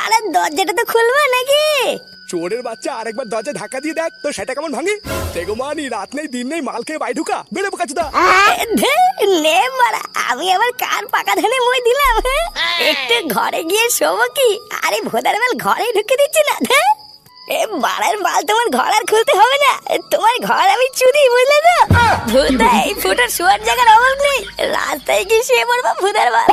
বাড়া দরজাটা তো খুলবো নাকি? চোরের বাচ্চা আরেকবার দরজা ধাক্কা দিয়ে দেখ তো সেটা কেমন ভাঙে। দেখো মানি রাত নেই দিন নেই মাল খেয়ে বাই ঢুকা বেরো কাচুদা। নে বাড়া, আমি আবার কার পাকা ধানে মই দিলাম? একটু ঘরে গিয়ে শোবো কি? আরে ভোদার মাল ঘরেই ঢুকে দিচ্ছি না। এ বাড়ার মাল, তোমার ঘর আর খুলতে হবে না, তোমার ঘর আমি চুরি, বুঝলে তো? ভূতা এই ফুটার শোয়ার জায়গার অভাব নেই, রাস্তায় গিয়ে শুয়ে পড়বো ভূতার মাল।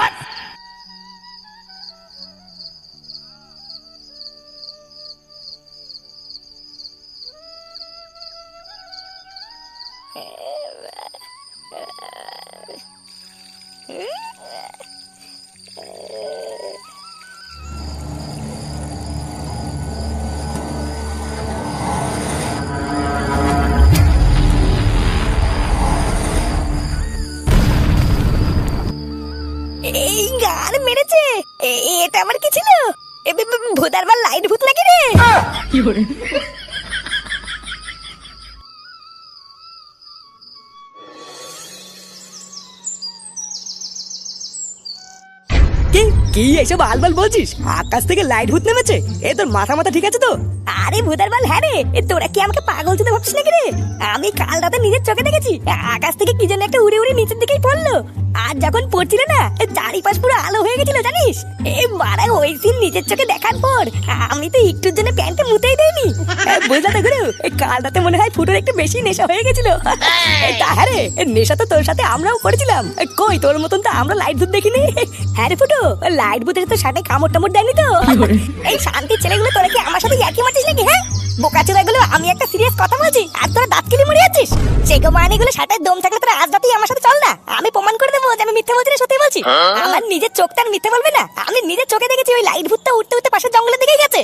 এই গান মেরেছে, এটা আমার কি ছিল? ভূতার মাল লাইট ভূত নাকি রে? কি এসব আলবাল বলছিস? আকাশ থেকে লাইট ভূত নেমেছে? এ তোর মাথা মাথা ঠিক আছে তো? আরে ভূতার মাল, হ্যাঁ রে, তোরা কি আমাকে পাগল চোদা ভাবছিস নাকি রে? আমি কাল রাতে নিজের চোখে দেখেছি আকাশ থেকে কি যেন একটা উড়ে উড়ে নিচের দিকেই পড়লো। আর যখন পড়ছিল না, চারিপাশ পুরো আলো হয়ে গেছিল জানিস। এ মারা ওই সিন নিজের চোখে দেখার পর আমি তো একটুর জন্য প্যান্টে মুতেই দেয়নি। বুঝলা তো গুরু, কাল রাতে মনে হয় ফুটোর একটু বেশি নেশা হয়ে গেছিল। হ্যাঁ রে, নেশা তো তোর সাথে আমরাও করেছিলাম। কই তোর মতন তো আমরা লাইট ভূত দেখিনি। হ্যাঁ রে ফুটো, লাইট ভূতের তো সাথে কামড় টামড় দেয়নি তো? এই শান্তির ছেলেগুলো, তোরা কি আমার সাথে ইয়ার্কি মারছিস নাকি? হ্যাঁ বোকাচোদা গুলো, আমি একটা সিরিয়াস কথা বলছি আর তোরা দাঁত কিলি মরে যাচ্ছিস। সেগো মানিগুলো সাথে দম থাকলে তোরা আজ রাতেই আমার সাথে চল না, আমি প্রমাণ করে দেবো যে আমি মিথ্যা বলছি না সত্যি বলছি। আমার নিজের চোখটা আর মিথ্যা বলবে না, আমি নিজের চোখে দেখেছি ওই লাইট ভূতটা উঠতে উঠতে পাশের জঙ্গলের দিকেই গেছে।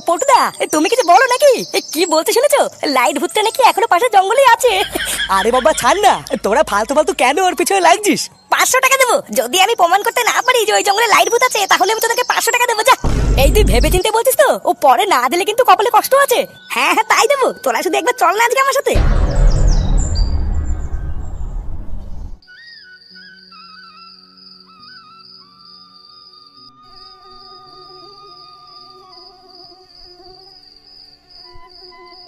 পটুদা, তুমি কিছু বলো নাকি? কি বলতে শুনেছো? লাইট ভূতটা নাকি এখনো পাশের জঙ্গলেই আছে। আরে বাবা ছাড় না, তোরা ফালতু ফালতু কেন ওর পিছনে লাগছিস? 500 টাকা দেবো যদি আমি প্রমাণ করতে না পারি যে ওই জঙ্গলে লাইট ভূত আছে, তাহলে আমি তোদেরকে 500 টাকা দেবো। যা। এই তুই ভেবে চিন্তে বলছিস তো? ও পরে না দিলে কিন্তু কপালে কষ্ট আছে। হ্যাঁ হ্যাঁ তাই দেবো, তোরা শুধু একবার চল না আজকে আমার সাথে।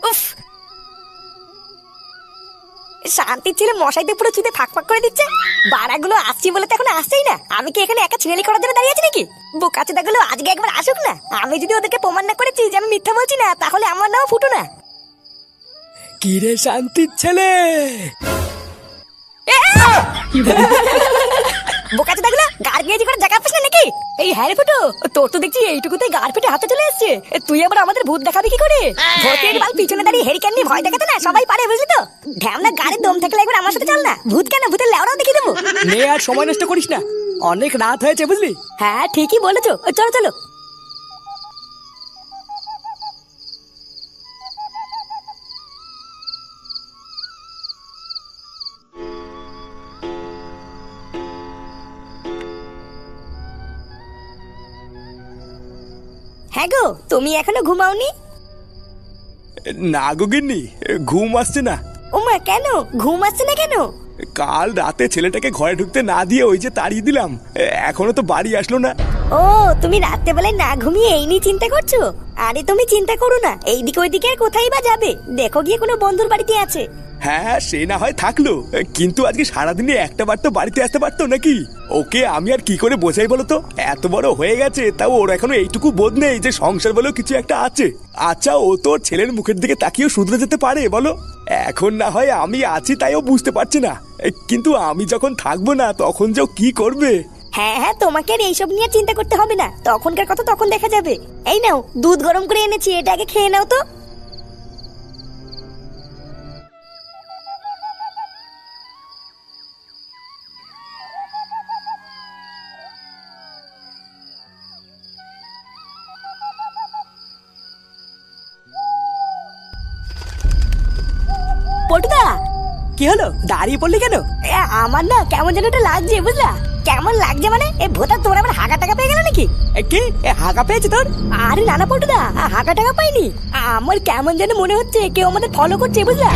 উফ, শান্তির ছেলে মশাইতে পুরো চুতে ফাঁক ফাঁক করে দিচ্ছে। বাড়াগুলো আসছি বলে তো এখন আসছেই না, আমি কি এখানে একা ছেলেলি করার জন্য দাঁড়িয়ে আছি নাকি? বোকাচোদাগুলো আজকে একবার আসুক না, আমি যদি ওদেরকে প্রমাণ না করেছি যে আমি মিথ্যা বলছি না, তাহলে আমার নাম ফুটো না। কি রে শান্তির ছেলে? বোকাচোদাগুলো গাড় গিয়েছি করে জায়গা পাস না নাকি? এই হ্যাঁ রে ফুটো, তোর তো দেখছি এইটুকুতে গাড় পেটে হাতে চলে এসছে। তুই আবার আমাদের ভূত দেখাবি কি করে? ভোটের বাল পিছনে দাঁড়িয়ে হেরিকেন নিয়ে ভয় দেখাতে না সবাই পারে, বুঝলি তো? ঢ্যামনা গাড়ির দম থাকলে একবার আমার সাথে চল না। ভূত কেন, ভূতের লেওড়াও দেখিয়ে দেবো। নে আর সময় নষ্ট করিস না, অনেক রাত হয়েছে বুঝলি। হ্যাঁ ঠিকই বলেছো, চলো চলো। হ্যাঁ গো, তুমি এখনো ঘুমাওনি? না গো গিন্নি, ঘুম আসছে না। ওমা কেন ঘুম আসছে না কেন? কাল রাতে ছেলেটাকে ঘরে ঢুকতে না দিয়ে ওই যে তাড়িয়ে দিলাম, এখনো তো বাড়ি আসলো না। ও, তুমি রাত্রেবেলায় না ঘুমিয়ে এই নিয়ে চিন্তা করছো? আরে তুমি চিন্তা করো না, এইদিকে ওইদিকে আর কোথায় বা যাবে, দেখো গিয়ে কোনো বন্ধুর বাড়িতে আছে। হ্যাঁ সে না হয় থাকলো, কিন্তু আজকে সারাদিনে একটা বার তো বাড়িতে আসতে পারতো নাকি? ওকে আমি আর কি করে বোঝাই বলো তো? এত বড় হয়ে গেছে তাও ওর এখনো এইটুকু বোধ নেই যে সংসার বলেও কিছু একটা আছে। আচ্ছা ও তোর ছেলের মুখের দিকে তাকিয়েও শুধরে যেতে পারে বলো? এখন না হয় আমি আছি তাই ও বুঝতে পারছে না, কিন্তু আমি যখন থাকবো না তখন যে ও কি করবে। হ্যাঁ হ্যাঁ, তোমাকে আর এইসব নিয়ে চিন্তা করতে হবে না, তখনকার কথা তখন দেখা যাবে। এই নাও দুধ গরম করে এনেছি, এটা আগে খেয়ে নাও তো। পটুদা, কি হলো? দাঁড়িয়ে পড়লি কেন? আমার না কেমন যেন একটা লাগছে বুঝলা। কেমন লাগছে মানে এ ভোতা তোর আবার হাগা টাকা পেয়ে গেল নাকি? কি হাগা পেয়েছে তোর? আরে নানা পল্টুদা, হাগা টাকা পাইনি। আমার কেমন যেন মনে হচ্ছে কেউ আমাদের ফলো করছে, বুঝলা?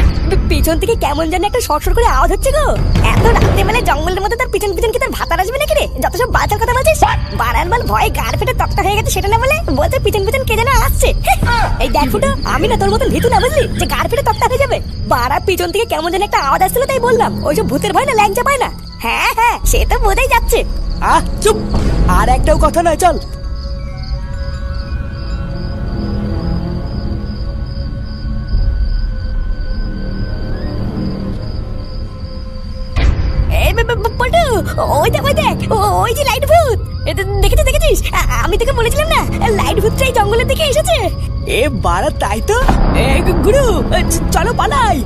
পিছন থেকে কেমন যেন একটা সরসর করে আওয়াজ হচ্ছে গো। এত রাতে বেলা জঙ্গলের মধ্যে তার পিছন পিছন কি তার ভাতার আসবে নাকি রে? যত সব বাচ্চার কথা বলছিস। বাড়ার বাল ভয়ে গাড় ফেটে তক্তা হয়ে গেছে, সেটা না বলে বলছে পিছন পিছন কে যেন আসছে। এই দেখ ফুটো, আমি না তোর মতন ভীতু না, বুঝলি, যে গাড় ফেটে তক্তা হয়ে যাবে। বাড়া পিছন থেকে কেমন যেন একটা আওয়াজ আসছিল, তাই বললাম। ওইসব ভূতের ভয় না, ল্যাংচা পায় না। হ্যাঁ হ্যাঁ, সে তো বোঝাই যাচ্ছে। চুপ, আর একটাও কথা নয়, চল। পল্টু, ওই দেখ ওই দেখ, ওই যে লাইট ভূত। দেখেছিস দেখেছিস? আমি তোকে বলেছিলাম না, লাইট ভূতটাই জঙ্গলের দিকে এসেছে। এ বাড়া, তাই তো। গুরু, চলো পালাই।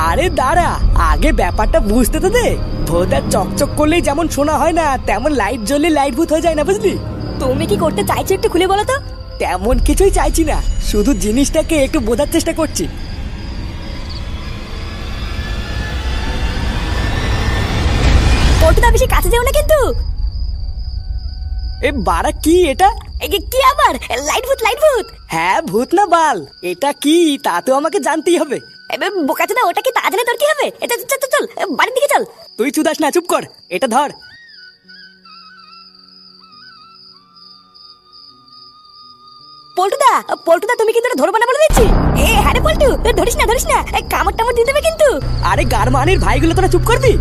আরে দাঁড়া, আগে ব্যাপারটা বুঝতে তো দে। ভোদা চকচক করলেই যেমন শোনা হয় না, তেমন লাইট জ্বললে লাইট ভূত হয়ে যায় না, বুঝলি? তুমি কি করতে চাইছো একটু খুলে বলো তো? তেমন কিছুই চাইছি না, শুধু জিনিসটাকে একটু বোঝার চেষ্টা করছি। পল্টুদা, বেশি কাছে যেও না কিন্তু। এ বাড়া, কি এটা? কি আবার লাইট ভূত? লাইট ভূত? হ্যাঁ, ভূত না বাল, এটা কি তা তো আমাকে জানতেই হবে। বোকাচোদা, ওটা কি তা জানে তোর কি হবে? এটা চল চল চল, বাড়ির দিকে চল। তুই চুদাস না, চুপ কর, এটা ধর। পল্টুদা, পল্টুদা, তুমি কিন্তু ধরবা না বলে দিচ্ছি। হ্যাঁ রে পল্টু, ধরিস না ধরিস না, কামড় টামড় দিয়ে দেবে কিন্তু। আরে গারমানির ভাইগুলো, তোরা চুপ করবি?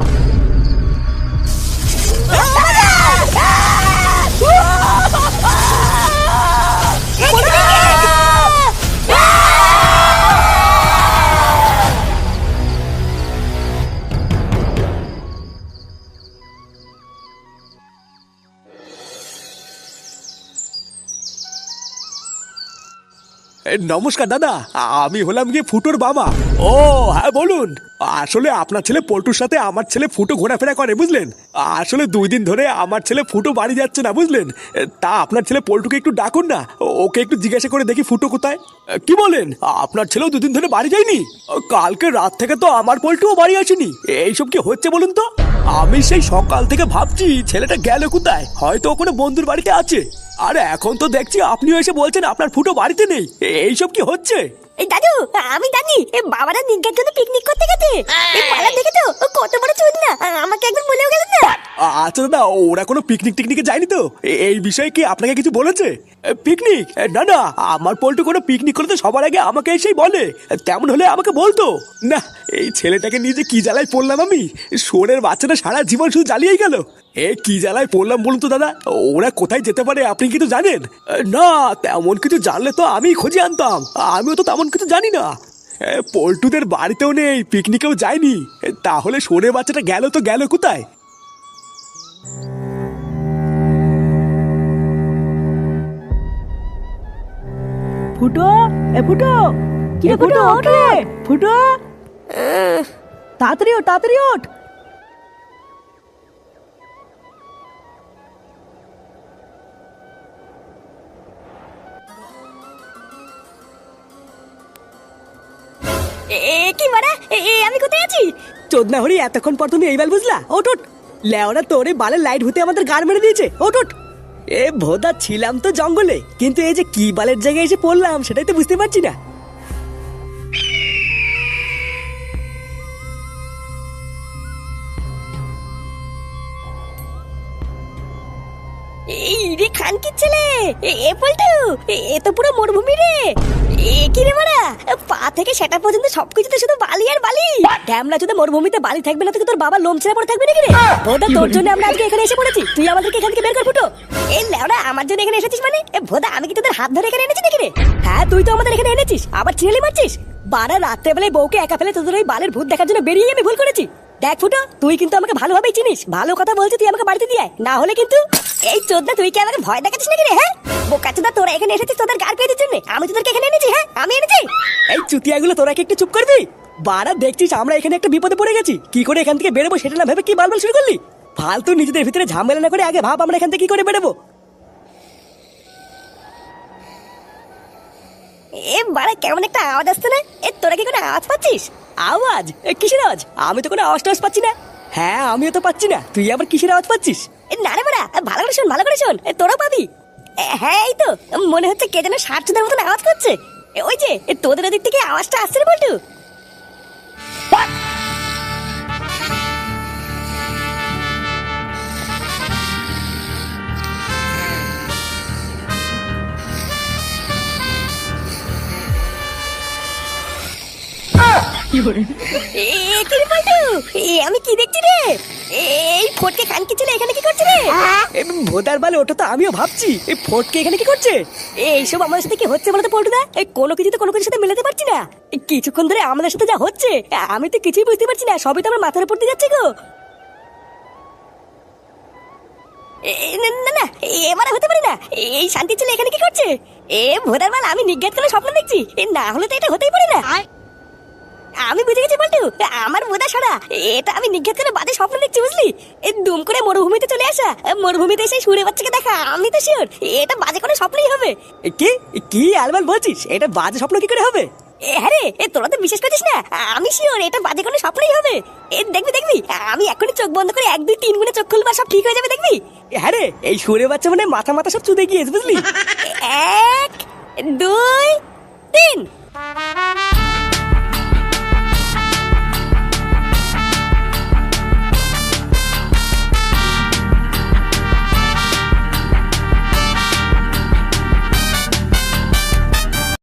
নমস্কার দাদা, আমি হলাম গিয়ে ফুটোর বাবা। ও হ্যাঁ, বলুন। আসলে আপনার ছেলে পল্টুর সাথে আমার ছেলে ফুটো ঘোরাফেরা করে, বুঝলেন। আসলে 2 দিন ধরে আমার ছেলে ফুটো বাড়ি যাচ্ছে না, বুঝলেন। তা আপনার ছেলে পল্টুকে একটু ডাকুন না, ওকে একটু জিজ্ঞাসা করে দেখি ফুটো কোথায়। কি বলেন, আপনার ছেলেও 2 দিন ধরে বাড়ি যায়নি? কালকে রাত থেকে তো আমার পল্টুও বাড়ি আসেনি। এইসব কি হচ্ছে বলুন তো? আমি সেই সকাল থেকে ভাবছি ছেলেটা গেল কোথায়, হয়তো কোনো বন্ধুর বাড়িতে আছে। আর এখন তো দেখছি আপনিও এসে বলছেন আপনার ফুটো বাড়িতে নেই। এইসব কি হচ্ছে? এই দাদু, আমি জানি বাবারা নিজ্ঞার জন্য পিকনিক করতে গেছে। এই পালা দেখে তো কত বড় চুদ না, আমাকে একবার বলেও গেল না। আচ্ছা দাদা, ওরা কোনো পিকনিক টিকনিকে যায়নি তো? এই বিষয়ে কি আপনাকে কিছু বলেছে? পিকনিক? না না, আমার পল্টু কোনো পিকনিক করলে তো সবার আগে আমাকে এসেই বলে। তেমন হলে আমাকে বলতো না। এই ছেলেটাকে নিয়ে যে কি জ্বালায় পড়লাম আমি। শোনের বাচ্চাটা সারা জীবন শুধু জ্বালিয়েই গেল। কি জ্বালায় পড়লাম বলুন তো দাদা। ওরা কোথায় যেতে পারে আপনি কি তো জানেন? না, তেমন কিছু জানলে তো আমি খুঁজে আনতাম। আমিও তো তেমন কিছু জানি না। পল্টুদের বাড়িতেও নেই, পিকনিকেও যায়নি। তাহলে শোনের বাচ্চাটা গেল তো গেল কোথায়? ফুটো, এ ফুটো, কি রে ফুটো, ওঠ রে ফুটো, তাড়াতাড়ি ওঠ, তাড়াতাড়ি ওঠ। কি মারা, আমি কোথায় আছি? চোদনা হরি, এতক্ষণ পর তুমি এই বাল বুঝলা? ওঠ ওঠ, লেওরা তোরে বালের লাইট ভূতে আমাদের গাড় মেরে দিয়েছে। ওঠ ওঠ। এ ভোদা, ছিলাম তো জঙ্গলে, কিন্তু এই যে কি বালের জায়গায় এসে পড়লাম সেটাই তো বুঝতে পারছি না। এই রে খানকির ছেলে, এ পল্টু, এ তো পুরো মরুভূমি রে। কি রে মারা, পা থেকে সেটা পর্যন্ত সবকিছুতে শুধু বালি আর বালি। ড্যামলা যদি মরুভূমিতে বালি থাকবে না, তো তোর বাবা লোম ছেড়ে পড়ে থাকবে নাকি রে? ভোদা, তোর জন্য আমরা আজকে এখানে এসে পড়েছি, তুই আমাদেরকে এখান থেকে বের কর ফুটো। এই লেওড়া, আমার জন্য এখানে এসেছিস মানে? ভোদা, আমি কি তোদের হাত ধরে এখানে এনেছি নাকি রে? হ্যাঁ, তুই তো আমাদের এখানে এনেছিস, আবার ছিড়েলি মারছিস। বারা রাত্রেবেলায় বউকে একা ফেলে তোদের ওই বালের ভূত দেখার জন্য বেরিয়ে আমি ভুল করেছি। দেখ ফুটো, তুই কিন্তু আমাকে ভালোভাবেই চিনিস। ভালো কথা বলছিস, তুই আমাকে বাড়িতে দিয়ে আয়, না হলে কিন্তু। এই চোদনা, তুই কি আমাকে ভয় দেখাচ্ছিস নাকি রে? হ্যাঁ বোকাচোদা, তোরা এখানে এসেছিস তোদের গাড় পেয়ে জন্য, আমি তোদেরকে এখানে এনেছি। হ্যাঁ, আমি এনেছি। এই চুতিয়াগুলো, তোরা কি একটু চুপ করবি? বারা, দেখছিস আমরা এখানে একটা বিপদে পড়ে গেছি, কি করে এখান থেকে বেরোবো সেটা না ভেবে কি বালবাল শুরু করলি? ফালতু নিজেদের ভিতরে ঝামেলা না করে আগে ভাব আমরা এখান থেকে কি করে বেরোবো। বাড়া, কেমন একটা আওয়াজ আসছে না? তোরা কি কোনো আওয়াজ পাচ্ছিস? আওয়াজ? কিসের আওয়াজ? আমি তো কোনো আওয়াজ টাওয়াজ পাচ্ছি না। হ্যাঁ, আমিও তো পাচ্ছি না, তুই আবার কিসের আওয়াজ পাচ্ছিস? না রে বাড়া, ভালো করে শোন, ভালো করে শোন, তোরাও পাবি। হ্যাঁ এই তো মনে হচ্ছে কে যেন ষাটচুদার মতন আওয়াজ করছে। ওই যে তোদের ওদিক থেকে আওয়াজটা আসছে রে বল্টু। আমি কি দেখছি রে? এই ফটকে খানকি ছেলে এখানে কি করছে রে? ভোদার বাল, ওটা তো আমিও ভাবছি, এই ফটকে এখানে কি করছে? এইসব আমাদের সাথে কি হচ্ছে বলতো পল্টুদা? কোনো কিছু তো কোনো কিছুর সাথে মেলাতে পারছি না। কিছুক্ষণ ধরে আমাদের সাথে যা হচ্ছে আমি তো কিছুই বুঝতে পারছি না, সবই তো আমার মাথার উপর দিয়ে যাচ্ছে গো। না না, এবারে হতে পারে না। এই শান্তি ছেলে এখানে কি করছে? ভোদার বাল, আমি নিজ্ঞাত করে স্বপ্ন দেখছি, না হলে তো এটা হতেই পারে না। আমি বুঝে গেছি বল্টু, আমার বোধা সারা এটা আমি নিঘাত করে বাজে স্বপ্ন দেখছি, বুঝলি? দুম করে মরুভূমিতে চলে আসা, মরুভূমিতে এসে সুরে বাচ্চাকে দেখা, আমি তো শিওর এটা বাজে কোনো স্বপ্নই হবে। কি কি আলবাল বলছিস? এটা বাজে স্বপ্ন কি করে হবে? হ্যাঁ রে, তোরা তো বিশ্বাস করছিস না, আমি শিওর এটা বাজে কোনো স্বপ্নই হবে। দেখবি দেখবি, আমি এখনই চোখ বন্ধ করে 1 2 3 গুণে চোখ খুলবা, সব ঠিক হয়ে যাবে, দেখবি। হ্যাঁ রে, এই সুরে বাচ্চা মানে মাথা মাথা সব চুদে গিয়েছে, বুঝলি? 1 2 3